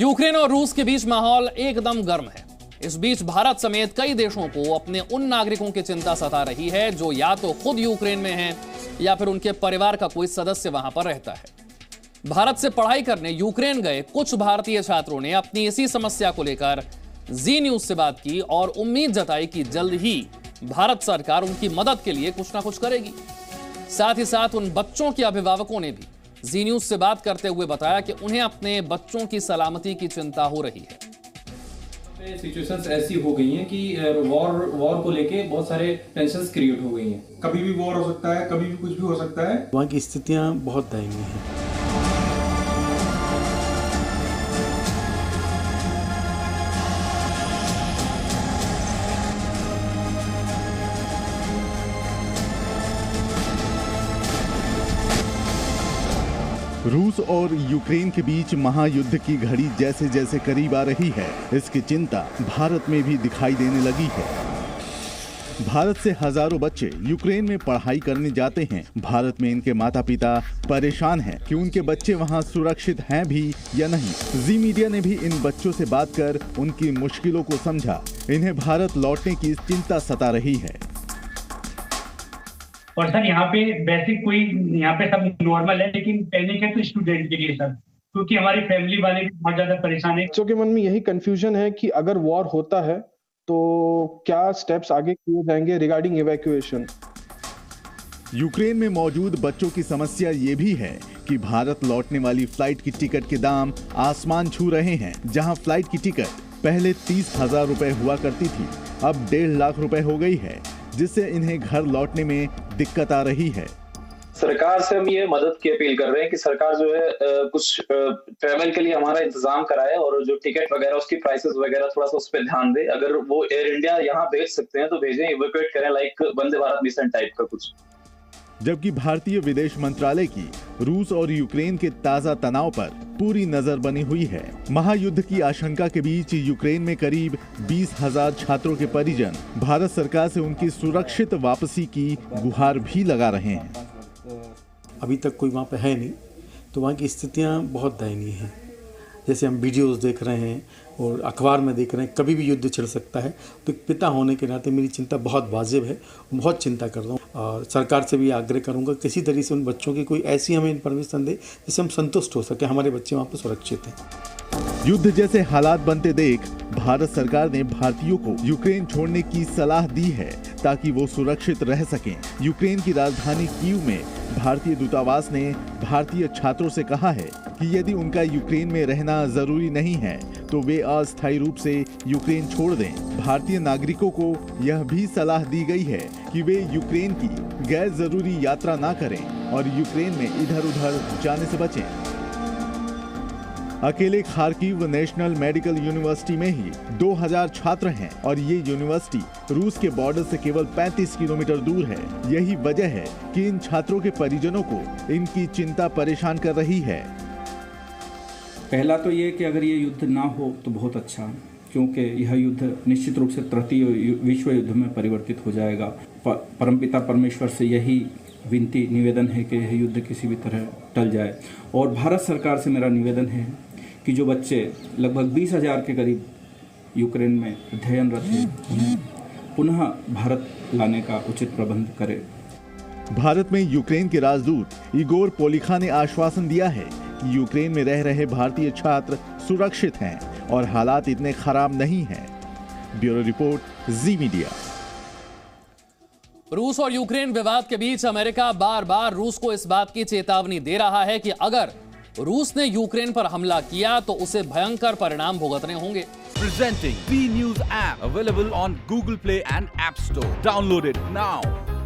Ukraine और रूस के बीच माहौल एकदम गर्म है। इस बीच भारत समेत कई देशों को अपने उन नागरिकों की चिंता सता रही है जो या तो खुद यूक्रेन में हैं या फिर उनके परिवार का कोई सदस्य वहां पर रहता है। भारत से पढ़ाई करने यूक्रेन गए कुछ भारतीय छात्रों ने अपनी इसी समस्या को लेकर जी न्यूज से बात की और उम्मीद जताई कि जल्द ही भारत सरकार उनकी मदद के लिए कुछ ना कुछ करेगी। साथ ही साथ उन बच्चों के अभिभावकों ने भी जी न्यूज से बात करते हुए बताया कि उन्हें अपने बच्चों की सलामती की चिंता हो रही है। सिचुएशंस ऐसी हो गई हैं कि वॉर को लेके बहुत सारे टेंशंस क्रिएट हो गई हैं। कभी भी वॉर हो सकता है, कभी भी कुछ भी हो सकता है। वहाँ की स्थितियाँ बहुत दयनीय हैं। रूस और यूक्रेन के बीच महायुद्ध की घड़ी जैसे जैसे करीब आ रही है, इसकी चिंता भारत में भी दिखाई देने लगी है। भारत से हजारों बच्चे यूक्रेन में पढ़ाई करने जाते हैं। भारत में इनके माता पिता परेशान हैं कि उनके बच्चे वहां सुरक्षित हैं भी या नहीं। जी मीडिया ने भी इन बच्चों से बात कर उनकी मुश्किलों को समझा। इन्हें भारत लौटने की चिंता सता रही है। और सर यहाँ पे बेसिक कोई यहाँ पे सब नॉर्मल है, लेकिन पैनिक है तो स्टूडेंट के लिए सर, क्योंकि हमारी फैमिली वाले भी बहुत ज्यादा परेशान है। बच्चों के मन में यही कंफ्यूजन है कि अगर वॉर होता है तो क्या स्टेप्स आगे किए जाएंगे रिगार्डिंग इवैक्यूएशन। यूक्रेन में मौजूद बच्चों की समस्या ये भी है कि भारत लौटने वाली फ्लाइट की टिकट के दाम आसमान छू रहे हैं। जहां फ्लाइट की टिकट पहले 30,000 रुपए हुआ करती थी, अब 1.5 लाख रुपए हो गई है, जिससे इन्हें घर लौटने में दिक्कत आ रही है। सरकार से हम ये मदद की अपील कर रहे हैं कि सरकार जो है कुछ ट्रैवल के लिए हमारा इंतजाम कराए और जो टिकट वगैरह उसकी प्राइसेस वगैरह थोड़ा सा उस पर ध्यान दे। अगर वो एयर इंडिया यहाँ भेज सकते हैं तो भेजें, इवैक्यूएट करें, like Vande Bharat mission type का कुछ। जबकि भारतीय विदेश मंत्रालय की रूस और यूक्रेन के ताजा तनाव पर पूरी नजर बनी हुई है। महायुद्ध की आशंका के बीच यूक्रेन में करीब 20,000 छात्रों के परिजन भारत सरकार से उनकी सुरक्षित वापसी की गुहार भी लगा रहे हैं। अभी तक कोई वहाँ पे है नहीं, तो वहाँ की स्थितियाँ बहुत दयनीय हैं। जैसे हम वीडियोस देख रहे हैं और अखबार में देख रहे हैं, कभी भी युद्ध छिड़ सकता है। तो एक पिता होने के नाते मेरी चिंता बहुत वाजिब है, बहुत चिंता कर रहा हूँ। और सरकार से भी आग्रह करूँगा किसी तरीके से उन बच्चों की कोई ऐसी हमें इन्फॉर्मेशन दे जिससे हम संतुष्ट हो सके, हमारे बच्चे वहाँ पर सुरक्षित हैं। युद्ध जैसे हालात बनते देख भारत सरकार ने भारतीयों को यूक्रेन छोड़ने की सलाह दी है ताकि वो सुरक्षित रह सकें। यूक्रेन की राजधानी कीव में भारतीय दूतावास ने भारतीय छात्रों से कहा है कि यदि उनका यूक्रेन में रहना जरूरी नहीं है तो वे अस्थायी रूप से यूक्रेन छोड़ दें। भारतीय नागरिकों को यह भी सलाह दी गई है कि वे यूक्रेन की गैर जरूरी यात्रा ना करें और यूक्रेन में इधर उधर जाने से बचें। अकेले खार्किव नेशनल मेडिकल यूनिवर्सिटी में ही 2000 छात्र हैं और ये यूनिवर्सिटी रूस के बॉर्डर से केवल 35 किलोमीटर दूर है। यही वजह है कि इन छात्रों के परिजनों को इनकी चिंता परेशान कर रही है। पहला तो ये कि अगर ये युद्ध ना हो तो बहुत अच्छा, क्योंकि यह युद्ध निश्चित रूप से तृतीय विश्व युद्ध में परिवर्तित हो जाएगा। परमपिता परमेश्वर से यही विनती निवेदन है कि यह युद्ध किसी भी तरह टल जाए। और भारत सरकार से मेरा निवेदन है कि जो बच्चे लगभग 20,000 के करीब यूक्रेन में अध्ययनरत हैं, उन्हें पुनः भारत लाने का उचित प्रबंध करे। भारत में यूक्रेन के राजदूत इगोर पोलिखा ने आश्वासन दिया है कि यूक्रेन में रह रहे भारतीय छात्र सुरक्षित हैं और हालात इतने खराब नहीं हैं। ब्यूरो रिपोर्ट, जी मीडिया। रूस और यूक्रेन विवाद के बीच अमेरिका बार बार रूस को इस बात की चेतावनी दे रहा है कि अगर रूस ने यूक्रेन पर हमला किया तो उसे भयंकर परिणाम भुगतने होंगे। Presenting B News app available on Google Play and App Store. Download it now.